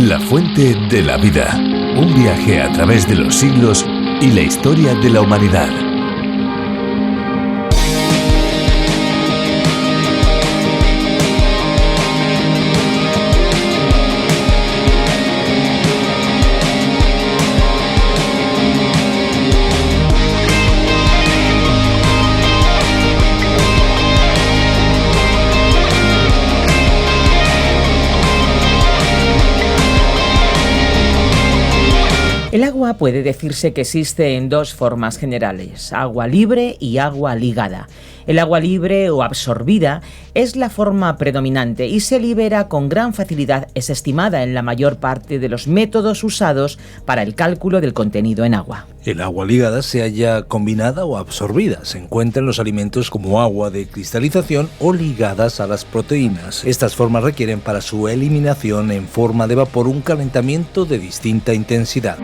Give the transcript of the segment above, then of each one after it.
La fuente de la vida. Un viaje a través de los siglos y la historia de la humanidad. El agua puede decirse que existe en dos formas generales, agua libre y agua ligada. El agua libre o absorbida es la forma predominante y se libera con gran facilidad. Es estimada en la mayor parte de los métodos usados para el cálculo del contenido en agua. El agua ligada se halla combinada o absorbida. Se encuentra en los alimentos como agua de cristalización o ligadas a las proteínas. Estas formas requieren para su eliminación en forma de vapor un calentamiento de distinta intensidad.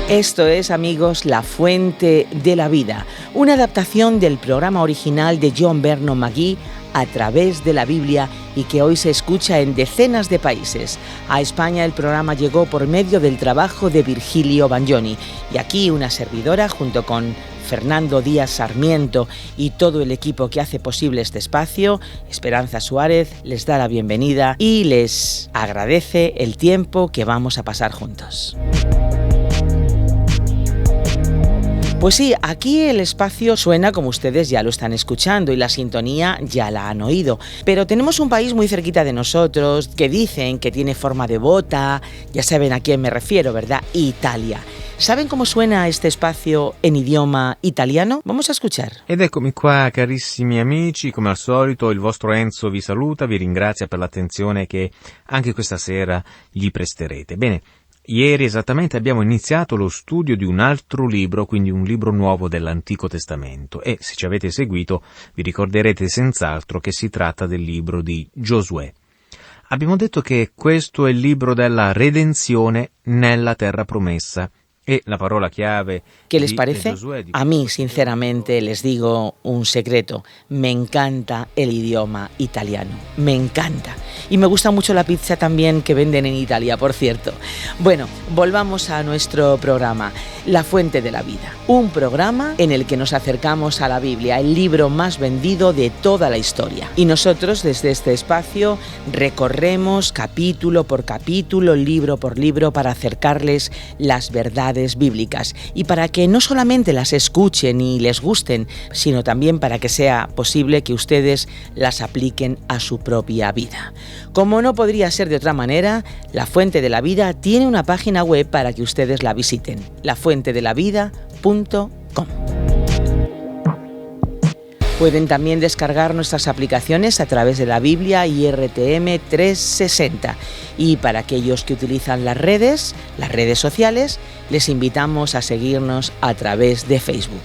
Esto es, amigos, La Fuente de la Vida, una adaptación del programa original de John Vernon McGee a través de la Biblia y que hoy se escucha en decenas de países. A España el programa llegó por medio del trabajo de Virgilio Bagnoni y aquí una servidora junto con Fernando Díaz Sarmiento y todo el equipo que hace posible este espacio, Esperanza Suárez, les da la bienvenida y les agradece el tiempo que vamos a pasar juntos. Pues sí, aquí el espacio suena como ustedes ya lo están escuchando y la sintonía ya la han oído. Pero tenemos un país muy cerquita de nosotros que dicen que tiene forma de bota, ya saben a quién me refiero, ¿verdad? Italia. ¿Saben cómo suena este espacio en idioma italiano? Vamos a escuchar. Ed eccomi qua, carissimi amici, come al solito il vostro Enzo vi saluta, vi ringrazia per l'attenzione che anche questa sera gli presterete. Bene. Ieri esattamente abbiamo iniziato lo studio di un altro libro, quindi un libro nuovo dell'Antico Testamento e se ci avete seguito vi ricorderete senz'altro che si tratta del libro di Giosuè. Abbiamo detto che questo è il libro della redenzione nella terra promessa e la parola chiave. ¿Qué les parece? A mí, sinceramente, les digo un secreto. Me encanta el idioma italiano. Me encanta. Y me gusta mucho la pizza también que venden en Italia, por cierto. Bueno, volvamos a nuestro programa, La Fuente de la Vida. Un programa en el que nos acercamos a la Biblia, el libro más vendido de toda la historia. Y nosotros, desde este espacio, recorremos capítulo por capítulo, libro por libro, para acercarles las verdades bíblicas y para que no solamente las escuchen y les gusten, sino también para que sea posible que ustedes las apliquen a su propia vida. Como no podría ser de otra manera, La Fuente de la Vida tiene una página web para que ustedes la visiten, lafuentedelavida.com. Pueden también descargar nuestras aplicaciones a través de la Biblia y RTM 360. Y para aquellos que utilizan las redes sociales, les invitamos a seguirnos a través de Facebook.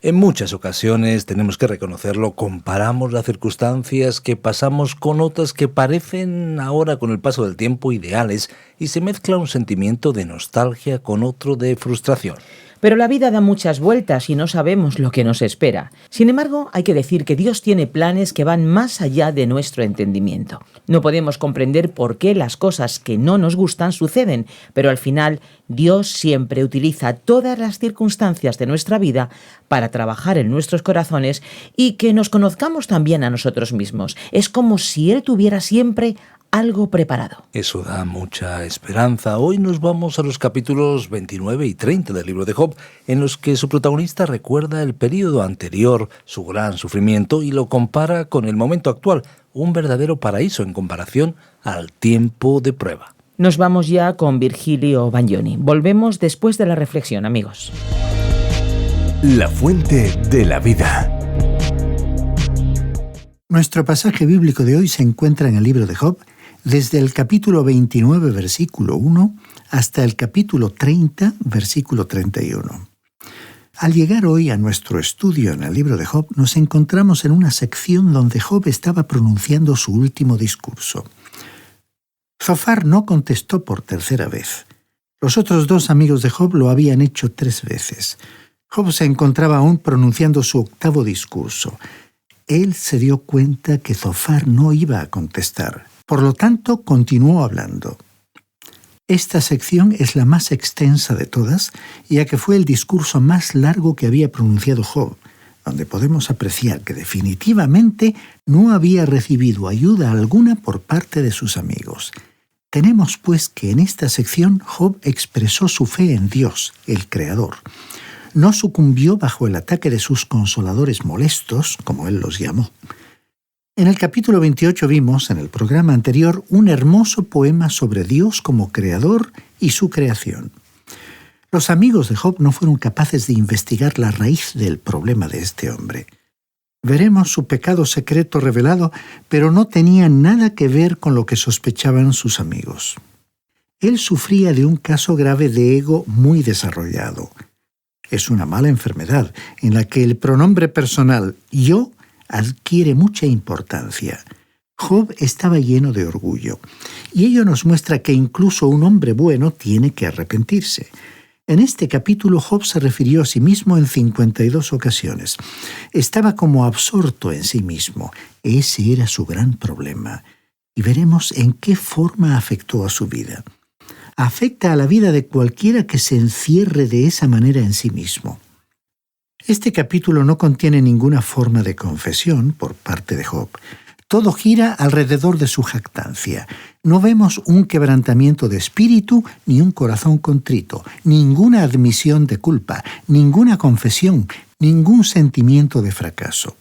En muchas ocasiones, tenemos que reconocerlo, comparamos las circunstancias que pasamos con otras que parecen ahora con el paso del tiempo ideales y se mezcla un sentimiento de nostalgia con otro de frustración. Pero la vida da muchas vueltas y no sabemos lo que nos espera. Sin embargo, hay que decir que Dios tiene planes que van más allá de nuestro entendimiento. No podemos comprender por qué las cosas que no nos gustan suceden, pero al final Dios siempre utiliza todas las circunstancias de nuestra vida para trabajar en nuestros corazones y que nos conozcamos también a nosotros mismos. Es como si Él tuviera siempre algo preparado. Eso da mucha esperanza. Hoy nos vamos a los capítulos 29 y 30 del libro de Job, en los que su protagonista recuerda el período anterior, su gran sufrimiento, y lo compara con el momento actual, un verdadero paraíso en comparación al tiempo de prueba. Nos vamos ya con Virgilio Bagnoni. Volvemos después de la reflexión, amigos. La Fuente de la Vida. Nuestro pasaje bíblico de hoy se encuentra en el libro de Job, desde el capítulo 29, versículo 1, hasta el capítulo 30, versículo 31. Al llegar hoy a nuestro estudio en el libro de Job, nos encontramos en una sección donde Job estaba pronunciando su último discurso. Zofar no contestó por tercera vez. Los otros dos amigos de Job lo habían hecho 3 veces. Job se encontraba aún pronunciando su 8º discurso. Él se dio cuenta que Zofar no iba a contestar. Por lo tanto, continuó hablando. Esta sección es la más extensa de todas, ya que fue el discurso más largo que había pronunciado Job, donde podemos apreciar que definitivamente no había recibido ayuda alguna por parte de sus amigos. Tenemos pues que en esta sección Job expresó su fe en Dios, el Creador. No sucumbió bajo el ataque de sus consoladores molestos, como él los llamó. En el capítulo 28 vimos, en el programa anterior, un hermoso poema sobre Dios como creador y su creación. Los amigos de Job no fueron capaces de investigar la raíz del problema de este hombre. Veremos su pecado secreto revelado, pero no tenía nada que ver con lo que sospechaban sus amigos. Él sufría de un caso grave de ego muy desarrollado. Es una mala enfermedad en la que el pronombre personal yo adquiere mucha importancia. Job estaba lleno de orgullo, y ello nos muestra que incluso un hombre bueno tiene que arrepentirse. En este capítulo Job se refirió a sí mismo en 52 ocasiones. Estaba como absorto en sí mismo. Ese era su gran problema. Y veremos en qué forma afectó a su vida. Afecta a la vida de cualquiera que se encierre de esa manera en sí mismo. Este capítulo no contiene ninguna forma de confesión por parte de Job. Todo gira alrededor de su jactancia. No vemos un quebrantamiento de espíritu ni un corazón contrito, ninguna admisión de culpa, ninguna confesión, ningún sentimiento de fracaso.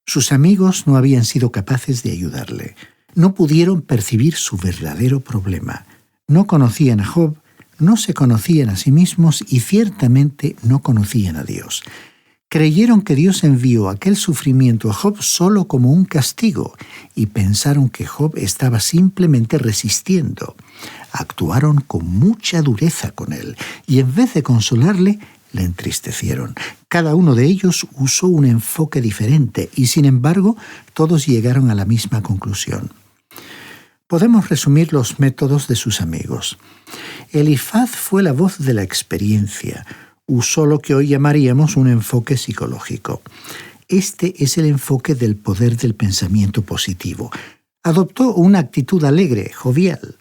Sus amigos no habían sido capaces de ayudarle. No pudieron percibir su verdadero problema. No conocían a Job, no se conocían a sí mismos y ciertamente no conocían a Dios. Creyeron que Dios envió aquel sufrimiento a Job solo como un castigo y pensaron que Job estaba simplemente resistiendo. Actuaron con mucha dureza con él y en vez de consolarle, le entristecieron. Cada uno de ellos usó un enfoque diferente y sin embargo todos llegaron a la misma conclusión. Podemos resumir los métodos de sus amigos. Elifaz fue la voz de la experiencia. Usó lo que hoy llamaríamos un enfoque psicológico. Este es el enfoque del poder del pensamiento positivo. Adoptó una actitud alegre, jovial.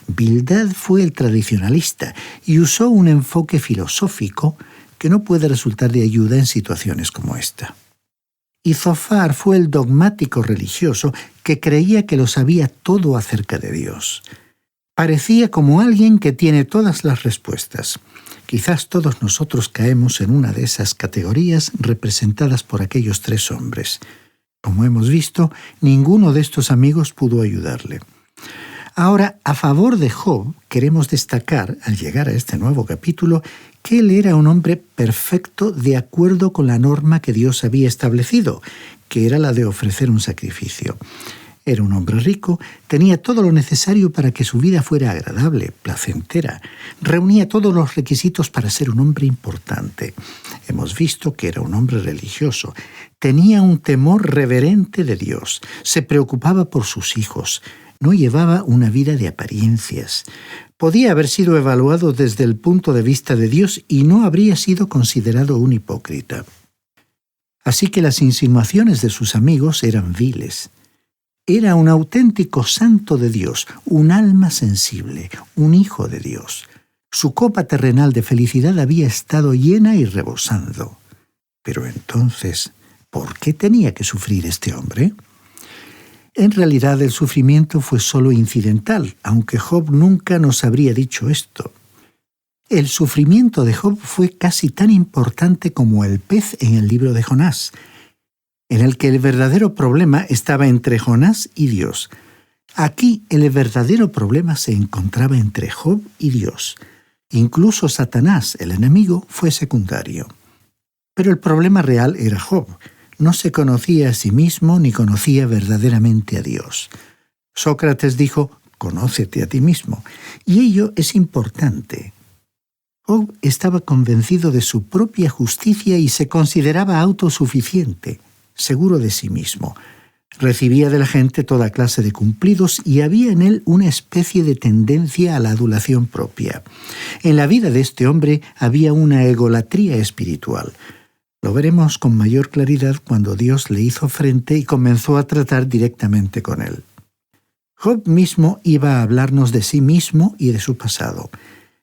Bildad fue el tradicionalista y usó un enfoque filosófico que no puede resultar de ayuda en situaciones como esta. Y Zofar fue el dogmático religioso que creía que lo sabía todo acerca de Dios. Parecía como alguien que tiene todas las respuestas. Quizás todos nosotros caemos en una de esas categorías representadas por aquellos 3 hombres. Como hemos visto, ninguno de estos amigos pudo ayudarle. Ahora, a favor de Job, queremos destacar, al llegar a este nuevo capítulo, que él era un hombre perfecto de acuerdo con la norma que Dios había establecido, que era la de ofrecer un sacrificio. Era un hombre rico, tenía todo lo necesario para que su vida fuera agradable, placentera. Reunía todos los requisitos para ser un hombre importante. Hemos visto que era un hombre religioso. Tenía un temor reverente de Dios. Se preocupaba por sus hijos. No llevaba una vida de apariencias. Podía haber sido evaluado desde el punto de vista de Dios y no habría sido considerado un hipócrita. Así que las insinuaciones de sus amigos eran viles. Era un auténtico santo de Dios, un alma sensible, un hijo de Dios. Su copa terrenal de felicidad había estado llena y rebosando. Pero entonces, ¿por qué tenía que sufrir este hombre? En realidad el sufrimiento fue solo incidental, aunque Job nunca nos habría dicho esto. El sufrimiento de Job fue casi tan importante como el pez en el libro de Jonás, en el que el verdadero problema estaba entre Jonás y Dios. Aquí el verdadero problema se encontraba entre Job y Dios. Incluso Satanás, el enemigo, fue secundario. Pero el problema real era Job. No se conocía a sí mismo ni conocía verdaderamente a Dios. Sócrates dijo, «Conócete a ti mismo», y ello es importante. Job estaba convencido de su propia justicia y se consideraba autosuficiente, seguro de sí mismo. Recibía de la gente toda clase de cumplidos y había en él una especie de tendencia a la adulación propia. En la vida de este hombre había una egolatría espiritual. Lo veremos con mayor claridad cuando Dios le hizo frente y comenzó a tratar directamente con él. Job mismo iba a hablarnos de sí mismo y de su pasado.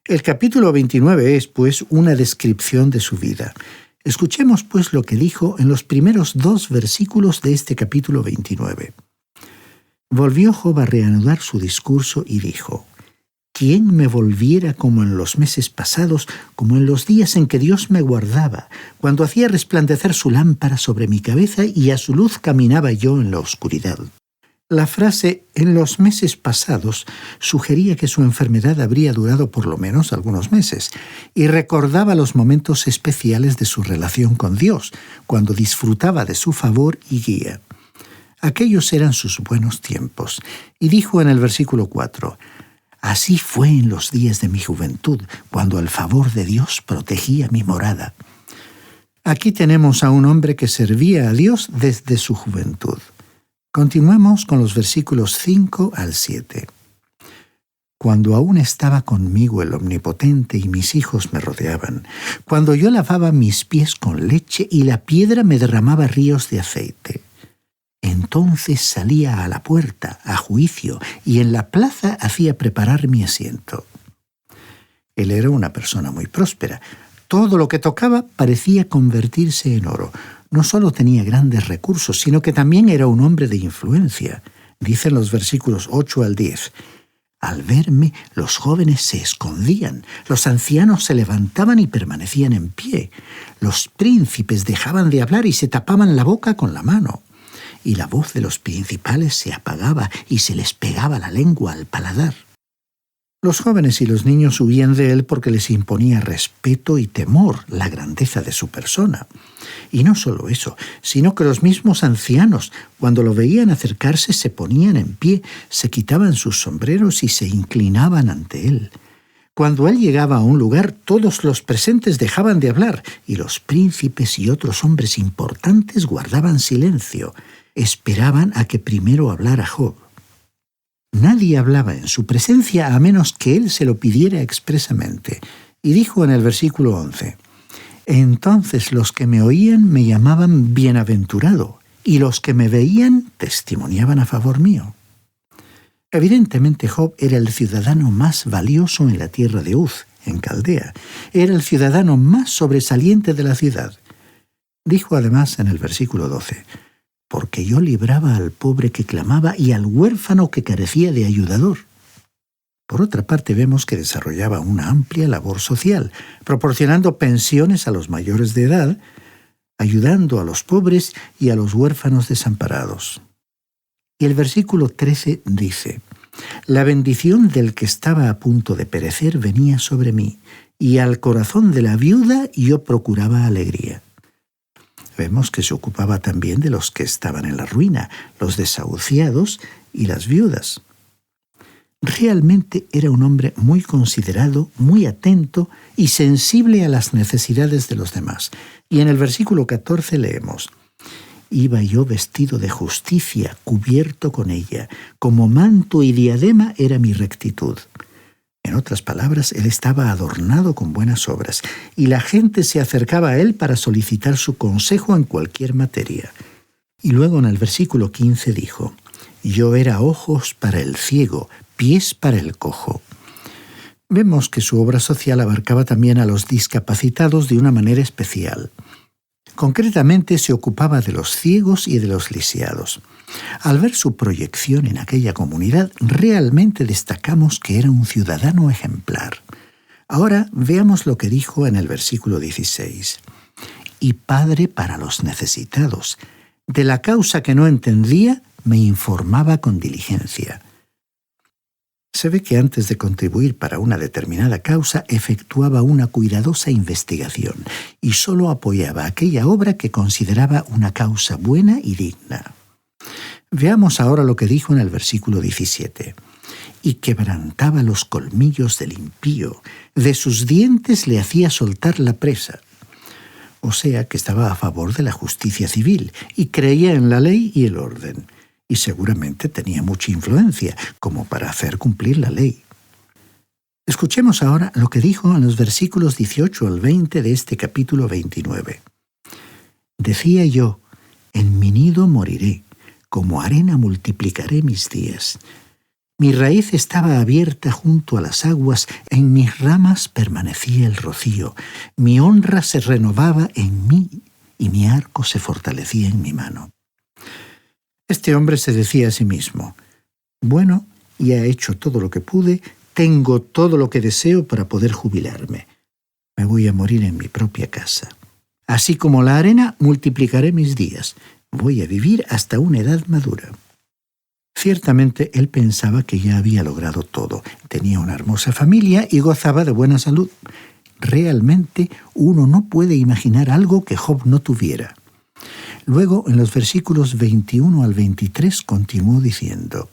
El capítulo 29 es, pues, una descripción de su vida. Escuchemos, pues, lo que dijo en los primeros 2 versículos de este capítulo 29. Volvió Job a reanudar su discurso y dijo: ¿Quién me volviera como en los meses pasados, como en los días en que Dios me guardaba, cuando hacía resplandecer su lámpara sobre mi cabeza y a su luz caminaba yo en la oscuridad? La frase «en los meses pasados» sugería que su enfermedad habría durado por lo menos algunos meses y recordaba los momentos especiales de su relación con Dios, cuando disfrutaba de su favor y guía. Aquellos eran sus buenos tiempos. Y dijo en el versículo 4: «Así fue en los días de mi juventud, cuando el favor de Dios protegía mi morada». Aquí tenemos a un hombre que servía a Dios desde su juventud. Continuemos con los versículos 5 al 7. Cuando aún estaba conmigo el Omnipotente y mis hijos me rodeaban, cuando yo lavaba mis pies con leche y la piedra me derramaba ríos de aceite. Entonces salía a la puerta, a juicio, y en la plaza hacía preparar mi asiento. Él era una persona muy próspera. Todo lo que tocaba parecía convertirse en oro. No solo tenía grandes recursos, sino que también era un hombre de influencia. Dicen los versículos 8 al 10. Al verme, los jóvenes se escondían, los ancianos se levantaban y permanecían en pie. Los príncipes dejaban de hablar y se tapaban la boca con la mano. Y la voz de los principales se apagaba y se les pegaba la lengua al paladar. Los jóvenes y los niños huían de él porque les imponía respeto y temor la grandeza de su persona. Y no solo eso, sino que los mismos ancianos, cuando lo veían acercarse, se ponían en pie, se quitaban sus sombreros y se inclinaban ante él. Cuando él llegaba a un lugar, todos los presentes dejaban de hablar, y los príncipes y otros hombres importantes guardaban silencio. Esperaban a que primero hablara Job. Nadie hablaba en su presencia a menos que él se lo pidiera expresamente. Y dijo en el versículo 11: «Entonces los que me oían me llamaban bienaventurado, y los que me veían testimoniaban a favor mío». Evidentemente Job era el ciudadano más valioso en la tierra de Uz, en Caldea. Era el ciudadano más sobresaliente de la ciudad. Dijo además en el versículo 12: «Porque yo libraba al pobre que clamaba y al huérfano que carecía de ayudador». Por otra parte, vemos que desarrollaba una amplia labor social, proporcionando pensiones a los mayores de edad, ayudando a los pobres y a los huérfanos desamparados. Y el versículo 13 dice: «La bendición del que estaba a punto de perecer venía sobre mí, y al corazón de la viuda yo procuraba alegría». Vemos que se ocupaba también de los que estaban en la ruina, los desahuciados y las viudas. Realmente era un hombre muy considerado, muy atento y sensible a las necesidades de los demás. Y en el versículo 14 leemos: «Iba yo vestido de justicia, cubierto con ella, como manto y diadema era mi rectitud». En otras palabras, él estaba adornado con buenas obras, y la gente se acercaba a él para solicitar su consejo en cualquier materia. Y luego en el versículo 15 dijo: «Yo era ojos para el ciego, pies para el cojo». Vemos que su obra social abarcaba también a los discapacitados de una manera especial. Concretamente se ocupaba de los ciegos y de los lisiados. Al ver su proyección en aquella comunidad, realmente destacamos que era un ciudadano ejemplar. Ahora veamos lo que dijo en el versículo 16. «Y padre para los necesitados. De la causa que no entendía, me informaba con diligencia». Se ve que antes de contribuir para una determinada causa, efectuaba una cuidadosa investigación y solo apoyaba aquella obra que consideraba una causa buena y digna. Veamos ahora lo que dijo en el versículo 17. «Y quebrantaba los colmillos del impío, de sus dientes le hacía soltar la presa». O sea que estaba a favor de la justicia civil y creía en la ley y el orden. y seguramente tenía mucha influencia como para hacer cumplir la ley. Escuchemos ahora lo que dijo en los versículos 18 al 20 de este capítulo 29. Decía yo, en mi nido moriré, como arena multiplicaré mis días. Mi raíz estaba abierta junto a las aguas, en mis ramas permanecía el rocío. Mi honra se renovaba en mí y mi arco se fortalecía en mi mano. Este hombre se decía a sí mismo, bueno, ya he hecho todo lo que pude, tengo todo lo que deseo para poder jubilarme. Me voy a morir en mi propia casa. Así como la arena, multiplicaré mis días. Voy a vivir hasta una edad madura. Ciertamente él pensaba que ya había logrado todo. Tenía una hermosa familia y gozaba de buena salud. Realmente uno no puede imaginar algo que Job no tuviera. Luego, en los versículos 21 al 23, continuó diciendo,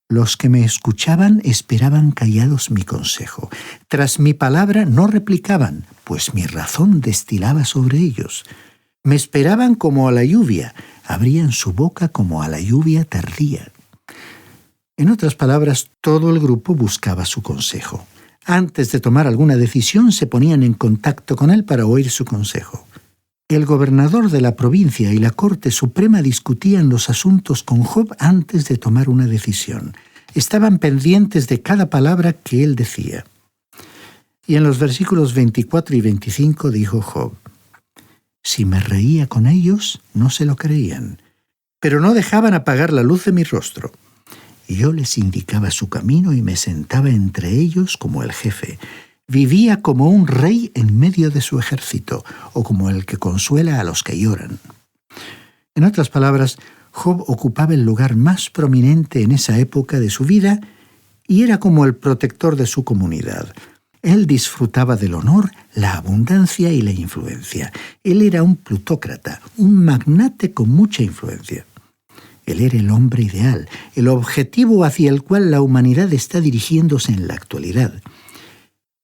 los que me escuchaban esperaban callados mi consejo. Tras mi palabra no replicaban, pues mi razón destilaba sobre ellos. Me esperaban como a la lluvia, abrían su boca como a la lluvia tardía. En otras palabras, todo el grupo buscaba su consejo. Antes de tomar alguna decisión, se ponían en contacto con él para oír su consejo. El gobernador de la provincia y la Corte Suprema discutían los asuntos con Job antes de tomar una decisión. Estaban pendientes de cada palabra que él decía. Y en los versículos 24 y 25 dijo Job, si me reía con ellos, no se lo creían, pero no dejaban apagar la luz de mi rostro. Yo les indicaba su camino y me sentaba entre ellos como el jefe. Vivía como un rey en medio de su ejército, o como el que consuela a los que lloran. En otras palabras, Job ocupaba el lugar más prominente en esa época de su vida y era como el protector de su comunidad. Él disfrutaba del honor, la abundancia y la influencia. Él era un plutócrata, un magnate con mucha influencia. Él era el hombre ideal, el objetivo hacia el cual la humanidad está dirigiéndose en la actualidad.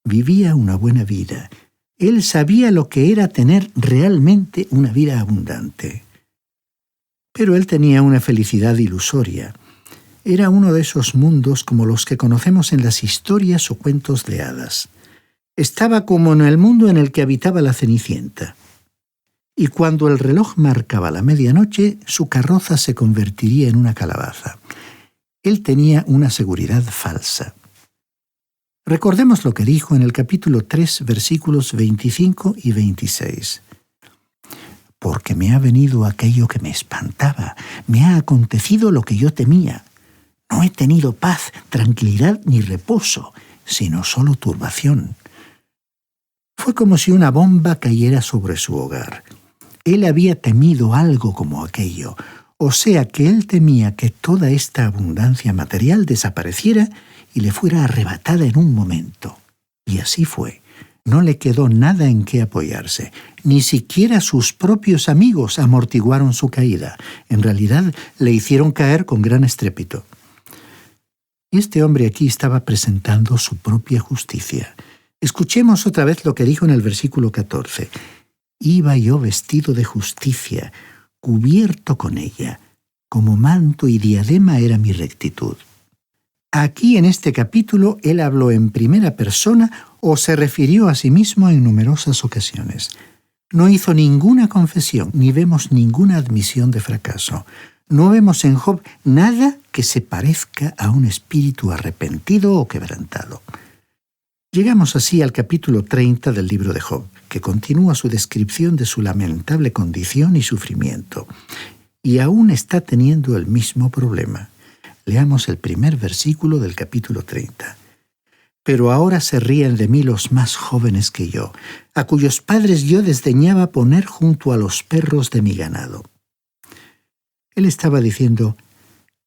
Vivía una buena vida. Él sabía lo que era tener realmente una vida abundante. Pero él tenía una felicidad ilusoria. Era uno de esos mundos como los que conocemos en las historias o cuentos de hadas. Estaba como en el mundo en el que habitaba la Cenicienta. Y cuando el reloj marcaba la medianoche, su carroza se convertiría en una calabaza. Él tenía una seguridad falsa. Recordemos lo que dijo en el capítulo 3, versículos 25 y 26. Porque me ha venido aquello que me espantaba, me ha acontecido lo que yo temía. No he tenido paz, tranquilidad ni reposo, sino solo turbación. Fue como si una bomba cayera sobre su hogar. Él había temido algo como aquello, o sea que él temía que toda esta abundancia material desapareciera y le fuera arrebatada en un momento. Y así fue. No le quedó nada en qué apoyarse. Ni siquiera sus propios amigos amortiguaron su caída. En realidad, le hicieron caer con gran estrépito. Y este hombre aquí estaba presentando su propia justicia. Escuchemos otra vez lo que dijo en el versículo 14. Iba yo vestido de justicia, cubierto con ella. Como manto y diadema era mi rectitud. Aquí en este capítulo él habló en primera persona o se refirió a sí mismo en numerosas ocasiones. No hizo ninguna confesión, ni vemos ninguna admisión de fracaso. No vemos en Job nada que se parezca a un espíritu arrepentido o quebrantado. Llegamos así al capítulo 30 del libro de Job, que continúa su descripción de su lamentable condición y sufrimiento. Y aún está teniendo el mismo problema. Leamos el primer versículo del capítulo 30. Pero ahora se ríen de mí los más jóvenes que yo, a cuyos padres yo desdeñaba poner junto a los perros de mi ganado. Él estaba diciendo,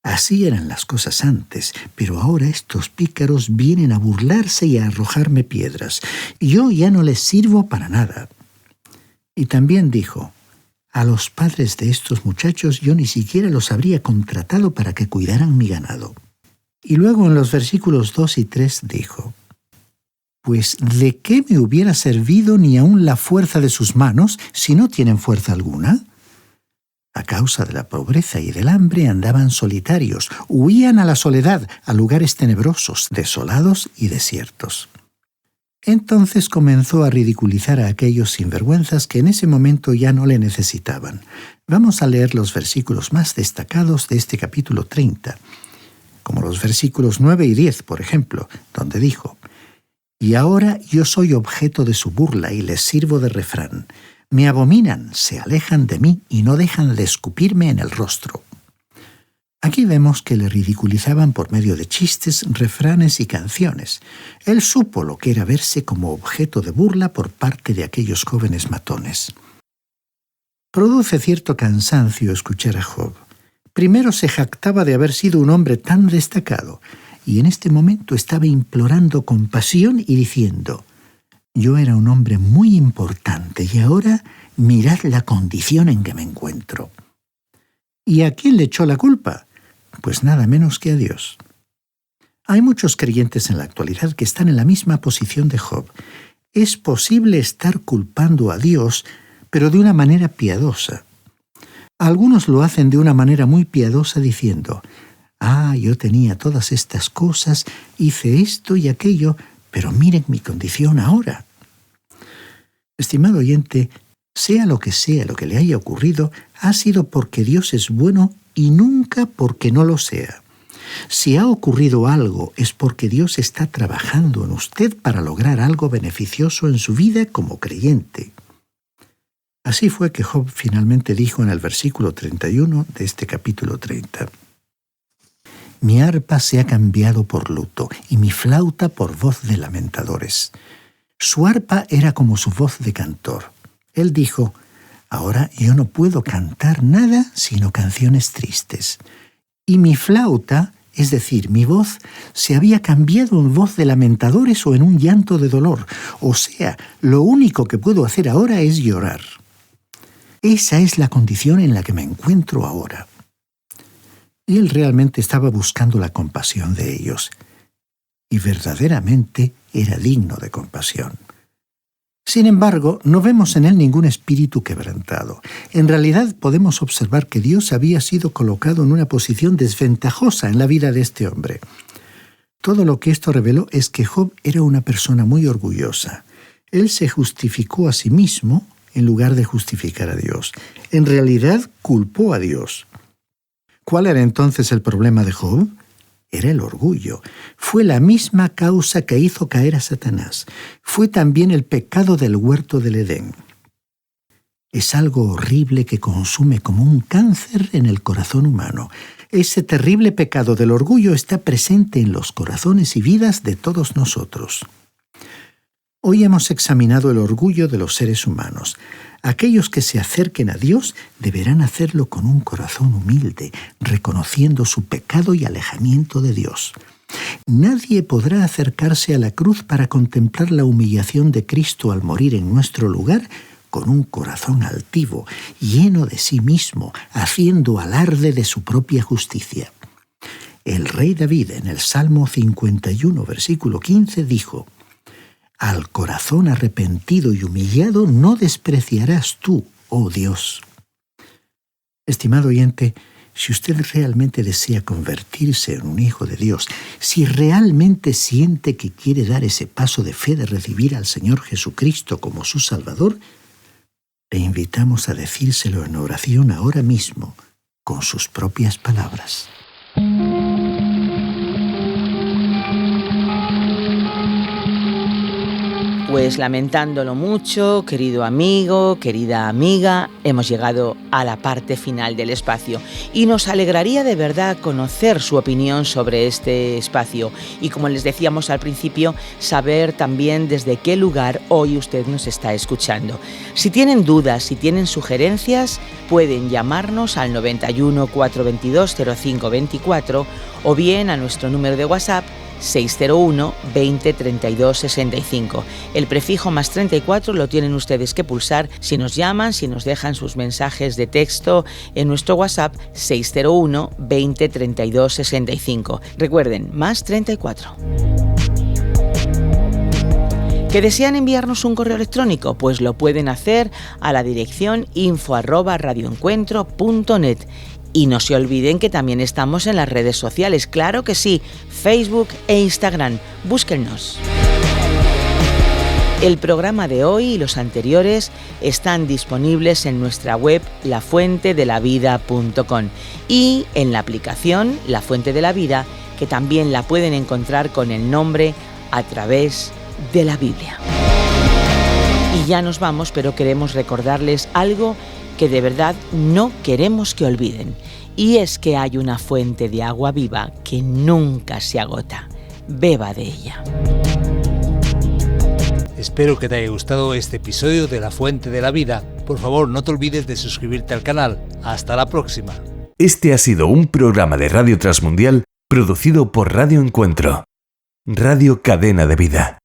así eran las cosas antes, pero ahora estos pícaros vienen a burlarse y a arrojarme piedras. Yo ya no les sirvo para nada. Y también dijo, a los padres de estos muchachos yo ni siquiera los habría contratado para que cuidaran mi ganado. Y luego en los versículos 2 y 3 dijo, pues ¿de qué me hubiera servido ni aun la fuerza de sus manos si no tienen fuerza alguna? A causa de la pobreza y del hambre andaban solitarios, huían a la soledad, a lugares tenebrosos, desolados y desiertos. Entonces comenzó a ridiculizar a aquellos sinvergüenzas que en ese momento ya no le necesitaban. Vamos a leer los versículos más destacados de este capítulo 30, como los versículos 9 y 10, por ejemplo, donde dijo: «Y ahora yo soy objeto de su burla y les sirvo de refrán. Me abominan, se alejan de mí y no dejan de escupirme en el rostro». Aquí vemos que le ridiculizaban por medio de chistes, refranes y canciones. Él supo lo que era verse como objeto de burla por parte de aquellos jóvenes matones. Produce cierto cansancio escuchar a Job. Primero se jactaba de haber sido un hombre tan destacado, y en este momento estaba implorando compasión y diciendo: «Yo era un hombre muy importante y ahora mirad la condición en que me encuentro». ¿Y a quién le echó la culpa? Pues nada menos que a Dios. Hay muchos creyentes en la actualidad que están en la misma posición de Job. Es posible estar culpando a Dios, pero de una manera piadosa. Algunos lo hacen de una manera muy piadosa diciendo: yo tenía todas estas cosas, hice esto y aquello, pero miren mi condición ahora. Estimado oyente, sea lo que le haya ocurrido, ha sido porque Dios es bueno y nunca porque no lo sea. Si ha ocurrido algo, es porque Dios está trabajando en usted para lograr algo beneficioso en su vida como creyente. Así fue que Job finalmente dijo en el versículo 31 de este capítulo 30: «Mi arpa se ha cambiado por luto y mi flauta por voz de lamentadores». Su arpa era como su voz de cantor. Él dijo: «Ahora yo no puedo cantar nada sino canciones tristes. Y mi flauta, es decir, mi voz, se había cambiado en voz de lamentadores o en un llanto de dolor. O sea, lo único que puedo hacer ahora es llorar. Esa es la condición en la que me encuentro ahora». Y él realmente estaba buscando la compasión de ellos. Y verdaderamente era digno de compasión. Sin embargo, no vemos en él ningún espíritu quebrantado. En realidad podemos observar que Dios había sido colocado en una posición desventajosa en la vida de este hombre. Todo lo que esto reveló es que Job era una persona muy orgullosa. Él se justificó a sí mismo en lugar de justificar a Dios. En realidad culpó a Dios. ¿Cuál era entonces el problema de Job? Era el orgullo. Fue la misma causa que hizo caer a Satanás. Fue también el pecado del huerto del Edén. Es algo horrible que consume como un cáncer en el corazón humano. Ese terrible pecado del orgullo está presente en los corazones y vidas de todos nosotros. Hoy hemos examinado el orgullo de los seres humanos. Aquellos que se acerquen a Dios deberán hacerlo con un corazón humilde, reconociendo su pecado y alejamiento de Dios. Nadie podrá acercarse a la cruz para contemplar la humillación de Cristo al morir en nuestro lugar con un corazón altivo, lleno de sí mismo, haciendo alarde de su propia justicia. El rey David, en el Salmo 51, versículo 15, dijo: «Al corazón arrepentido y humillado no despreciarás tú, oh Dios». Estimado oyente, si usted realmente desea convertirse en un hijo de Dios, si realmente siente que quiere dar ese paso de fe de recibir al Señor Jesucristo como su Salvador, le invitamos a decírselo en oración ahora mismo, con sus propias palabras. Pues lamentándolo mucho, querido amigo, querida amiga, hemos llegado a la parte final del espacio y nos alegraría de verdad conocer su opinión sobre este espacio y, como les decíamos al principio, saber también desde qué lugar hoy usted nos está escuchando. Si tienen dudas, si tienen sugerencias, pueden llamarnos al 91 422 0524 o bien a nuestro número de WhatsApp 601 20 32 65. El prefijo más 34 lo tienen ustedes que pulsar si nos llaman, si nos dejan sus mensajes de texto en nuestro WhatsApp 601 20 32 65. Recuerden, más 34. ¿Que desean enviarnos un correo electrónico? Pues lo pueden hacer a la dirección info@radioencuentro.net. Y no se olviden que también estamos en las redes sociales, claro que sí, Facebook e Instagram. Búsquennos. El programa de hoy y los anteriores están disponibles en nuestra web lafuentedelavida.com y en la aplicación La Fuente de la Vida, que también la pueden encontrar con el nombre A Través de la Biblia. Y ya nos vamos, pero queremos recordarles algo que de verdad no queremos que olviden, y es que hay una fuente de agua viva que nunca se agota. Beba de ella. Espero que te haya gustado este episodio de La Fuente de la Vida. Por favor, no te olvides de suscribirte al canal. Hasta la próxima. Este ha sido un programa de Radio Transmundial producido por Radio Encuentro, Radio Cadena de Vida.